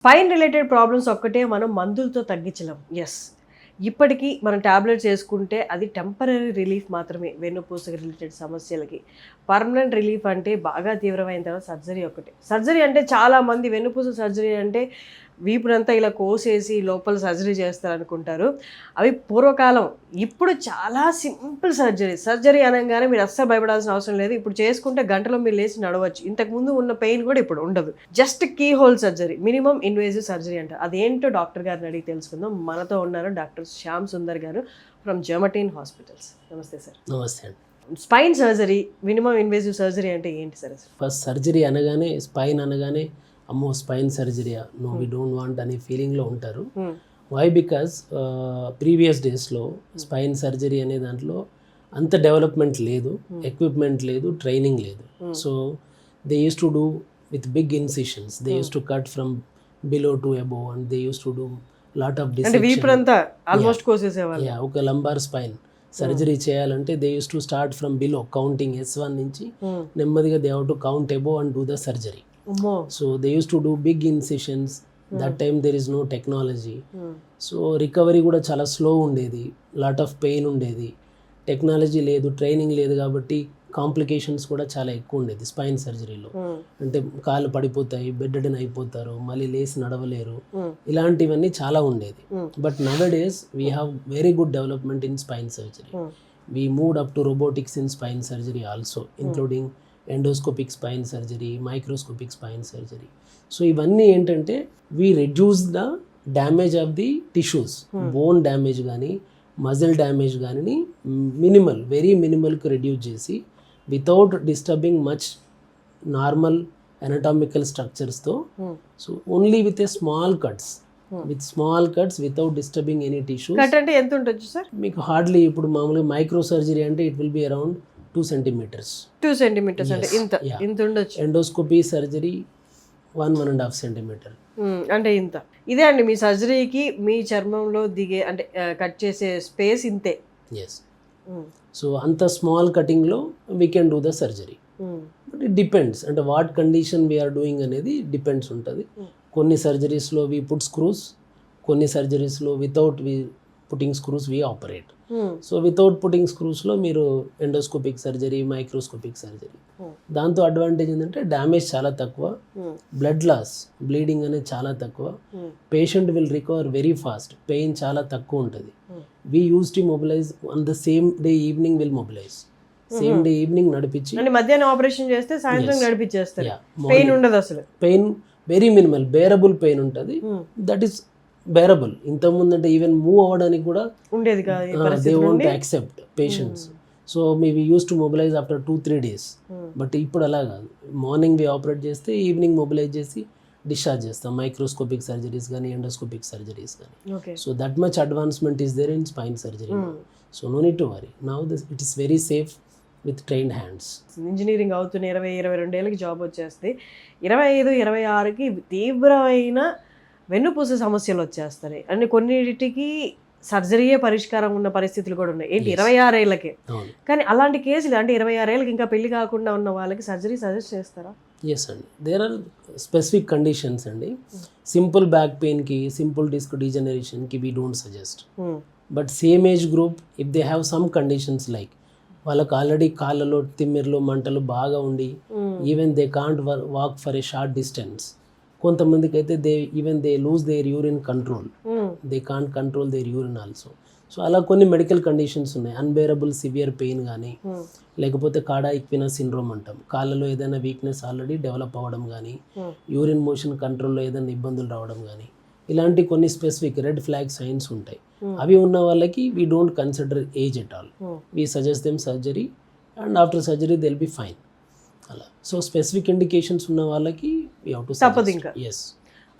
Spine related problems ఒక్కటే మనం మందులతో తగ్గించలేం. యెస్. ఇప్పటికీ మనం టాబ్లెట్స్ వేసుకుంటే అది టెంపరరీ రిలీఫ్ మాత్రమే వెన్నుపూస రిలేటెడ్ సమస్యలకి. పర్మనెంట్ రిలీఫ్ అంటే బాగా తీవ్రమైన తర్వాత సర్జరీ ఒకటే. సర్జరీ అంటే చాలామంది వెన్నుపూస సర్జరీ అంటే వీపునంతా ఇలా కోసేసి లోపల సర్జరీ చేస్తారనుకుంటారు. అవి పూర్వకాలం. ఇప్పుడు చాలా సింపుల్ సర్జరీ అనగానే మీరు అస్సలు భయపడాల్సిన అవసరం లేదు. ఇప్పుడు చేసుకుంటే గంటలో మీరు లేచి నడవచ్చు. ఇంతకుముందు ఉన్న పెయిన్ కూడా ఇప్పుడు ఉండదు. Just keyhole surgery, minimum invasive surgery అంటారు. అదేంటో డాక్టర్ గారిని అడిగి తెలుసుకుందాం. మనతో ఉన్నారు డాక్టర్ శ్యామ్ సుందర్ గారు ఫ్రమ్ జెమటీన్ హాస్పిటల్స్. నమస్తే సార్. నమస్తే అండి. Spine surgery, minimum invasive surgery అంటే ఏంటి సార్? ఫస్ట్ సర్జరీ అనగానే స్పైన్ అనగానే అమ్మో స్పైన్ సర్జరీయా, నో వి డోంట్ వాంట్ అనే ఫీలింగ్లో ఉంటారు. వై బికాజ్ ప్రీవియస్ డేస్లో స్పైన్ సర్జరీ అనే దాంట్లో అంత డెవలప్మెంట్ లేదు, ఎక్విప్మెంట్ లేదు, ట్రైనింగ్ లేదు. So they use to do with big incisions, they use to cut from below to above and they use to do lot of dissection. ఒక lumbar spine surgery చేయాలంటే they use to start from below counting S1 నుంచి నెమ్మదిగా they have to count above and do the surgery. So they used to do big incisions. That time there is no technology. So recovery కూడా చాలా slow ఉండేది, lot of pain ఉండేది, technology లేదు, training లేదు, కాబట్టి complications కూడా చాలా ఎక్కువ ఉండేది స్పైన్ సర్జరీలో. అంటే కాళ్ళు పడిపోతాయి, బెడ్డెన్ అయిపోతారు, మళ్ళీ లేసి నడవలేరు, ఇలాంటివన్నీ చాలా ఉండేది. But now days we have very good development in spine surgery. We moved up to robotics in spine surgery also, including endoscopic spine surgery, microscopic spine surgery. So ఇవన్నీ ఏంటంటే we reduce the damage of the tissues, bone damage కానీ muscle damage కానీ minimal, very మినిమల్కి reduce చేసి without disturbing much normal anatomical స్ట్రక్చర్స్తో. So only with a small cuts, with small cuts without disturbing any tissues. Cut అంటే ఎంత ఉంటుంది sir? మీకు hardly ఇప్పుడు మామూలుగా మైక్రో సర్జరీ అంటే it will be around 2 centimeters. 2 centimeters అంటే ఇంత ఉండొచ్చు. Endoscopy surgery 1.5 centimeter. అంటే ఇంత. ఇదే అండి మీ సర్జరీకి మీ చర్మంలో దిగే అంటే కట్ చేసే స్పేస్ ఇంతే. ఎస్. సో అంత స్మాల్ కటింగ్లో we can do the surgery. But it depends, అంటే వాట్ కండిషన్ వీఆర్ డూయింగ్ అనేది డిపెండ్స్ ఉంటుంది. కొన్ని సర్జరీస్లో వీ పుట్ స్క్రూస్, కొన్ని సర్జరీస్లో without we putting screws we operate. So without putting స్క్రూస్లో మీరు ఎండోస్కోపిక్ సర్జరీ, మైక్రోస్కోపిక్ సర్జరీ. దాంతో అడ్వాంటేజ్ ఏంటంటే డ్యామేజ్ చాలా తక్కువ, బ్లడ్ లాస్, బ్లీడింగ్ అనేది చాలా తక్కువ, patient will recover very fast, pain చాలా తక్కువ ఉంటుంది. We use to mobilise on the same day evening, will mobilise same day evening నడిపించి, మధ్యాహ్నం ఆపరేషన్ చేస్తే సాయంత్రం నడిపించేస్తారు. పెయిన్ ఉండదు అసలు, pain very minimal, bearable pain ఉంటుంది. That is bearable. ఇంతకుముందు అంటే ఈవెన్ మూవ్ అవ్వడానికి కూడా ఉండేది కాదు, they won't accept patients. So we use to mobilise after 2-3 days. But ఇప్పుడు అలా కాదు, మార్నింగ్ వి ఆపరేట్ చేస్తే ఈవినింగ్ మొబిలైజ్ చేసి డిశ్చార్జ్ చేస్తాం, మైక్రోస్కోపిక్ సర్జరీస్ కానీ ఎండోస్కోపిక్ సర్జరీస్ కానీ. So that much advancement is there in spine surgery. So no need to worry, now it is very safe with trained hands. Engineering అవుతున్న 20-22 ఏళ్ళకి job వచ్చేస్తే 25-26కి తీవ్రమైన వెన్నుపూస సమస్యలు వచ్చేస్తాయి. అంటే కొన్నిటికి సర్జరీయే పరిష్కారం ఉన్న పరిస్థితులు కూడా ఉన్నాయి. ఏంటి 26 ఏళ్ళకే. కానీ అలాంటి కేసులు అంటే 26 ఏళ్ళకి ఇంకా పెళ్లి కాకుండా ఉన్న వాళ్ళకి సర్జరీ సజెస్ట్ చేస్తారా? ఎస్ అండి, దేర్ ఆర్ స్పెసిఫిక్ కండిషన్స్ అండి. సింపుల్ బ్యాక్ పెయిన్కి, సింపుల్ డిస్క్ డీజనరేషన్కి we don't suggest. But same age group if they have some conditions like వాళ్ళకి ఆల్రెడీ కాళ్ళలో తిమ్మిర్లు మంటలు బాగా ఉండి even they can't walk for a short distance, కొంతమందికి అయితే they lose their urine control, they can't control their urine also. So అలా కొన్ని మెడికల్ కండిషన్స్ ఉన్నాయి. అన్బేరబుల్ సివియర్ పెయిన్ కానీ, లేకపోతే కాడా ఈక్వినా సిండ్రోమ్ అంటాం, కాళ్ళలో ఏదైనా వీక్నెస్ ఆల్రెడీ డెవలప్ అవ్వడం కానీ, యూరిన్ మోషన్ కంట్రోల్లో ఏదైనా ఇబ్బందులు రావడం కానీ, ఇలాంటి కొన్ని స్పెసిఫిక్ రెడ్ ఫ్లాగ్ సైన్స్ ఉంటాయి. అవి ఉన్న వాళ్ళకి we don't consider age at all, we suggest them surgery and after surgery they will be fine. అలా. సో స్పెసిఫిక్ ఇండికేషన్స్ ఉన్న వాళ్ళకి తప్పదు ఇంకా.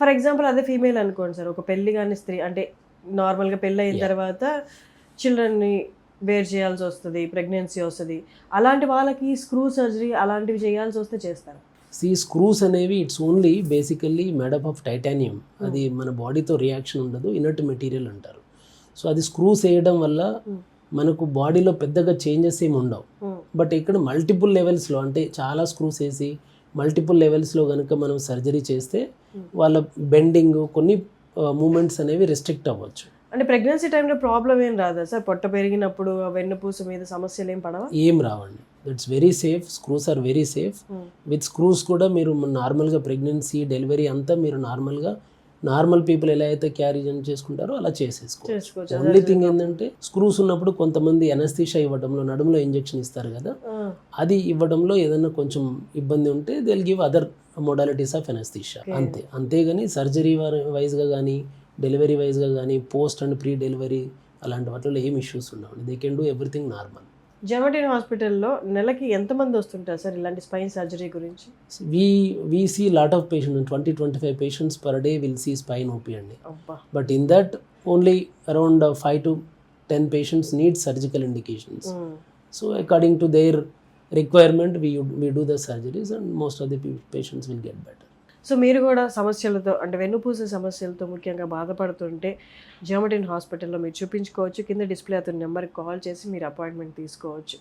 ఫర్ ఎగ్జాంపుల్ అదే ఫీమేల్ అనుకోండి సార్, ఒక పెళ్లి కానీ స్త్రీ అంటే నార్మల్గా పెళ్ళి అయిన తర్వాత చిల్డ్రన్ని బేర్ చేయాల్సి వస్తుంది, ప్రెగ్నెన్సీ వస్తుంది, అలాంటి వాళ్ళకి స్క్రూ సర్జరీ అలాంటివి చేయాల్సి వస్తే చేస్తారు. స్క్రూస్ అనేవి it's only basically made up of titanium. అది మన బాడీతో రియాక్షన్ ఉండదు, ఇనర్ట్ మెటీరియల్ అంటారు. సో అది స్క్రూస్ వేయడం వల్ల మనకు బాడీలో పెద్దగా చేంజెస్ ఏమి ఉండవు. బట్ ఇక్కడ మల్టిపుల్ లెవెల్స్లో అంటే చాలా స్క్రూస్ వేసి మల్టిపుల్ లెవెల్స్లో కనుక మనం సర్జరీ చేస్తే వాళ్ళ బెండింగ్ కొన్ని మూమెంట్స్ అనేవి రెస్ట్రిక్ట్ అవ్వచ్చు. అంటే ప్రెగ్నెన్సీ టైంలో ప్రాబ్లం ఏం రాదా సార్? పొట్ట పెరిగినప్పుడు వెన్నుపూస మీద సమస్యలు ఏం పడవా? ఏం రావండి, it's very safe. Screws are very safe. With screws కూడా మీరు నార్మల్గా ప్రెగ్నెన్సీ డెలివరీ అంతా మీరు నార్మల్ పీపుల్ ఎలా అయితే క్యారీ చేసుకుంటారో అలా చేసేసుకోవచ్చు. ఓన్లీ థింగ్ ఏంటంటే స్క్రూస్ ఉన్నప్పుడు కొంతమంది ఎనస్థీషియా ఇవ్వడంలో, నడుములో ఇంజెక్షన్ ఇస్తారు కదా, అది ఇవ్వడంలో ఏదైనా కొంచెం ఇబ్బంది ఉంటే they will give other modalities of anaesthesia, అంతేగాని సర్జరీ వైజ్గా కానీ డెలివరీ వైజ్గా కానీ పోస్ట్ అండ్ ప్రీ డెలివరీ అలాంటి వాటిలో ఏం ఇష్యూస్ ఉండవు. They can do everything normal. జెమటిన్ హాస్పిటల్లో నెలకి ఎంతమంది వస్తుంటారు సార్ ఇలాంటి స్పైన్ సర్జరీ గురించి? We see lot of patients, 20-25 patients per day will see spine OP అండి. But in that only around 5 to 10 patients need surgical indications. So according to their requirement we do the surgeries and most of the patients will get better. So మీరు కూడా సమస్యలతో అంటే వెన్నుపూస సమస్యలతో ముఖ్యంగా బాధపడుతుంటే జెమటిన్ హాస్పిటల్లో మీరు చూపించుకోవచ్చు. కింద డిస్ప్లే అవుతున్న నెంబర్కి కాల్ చేసి మీరు అపాయింట్మెంట్ తీసుకోవచ్చు.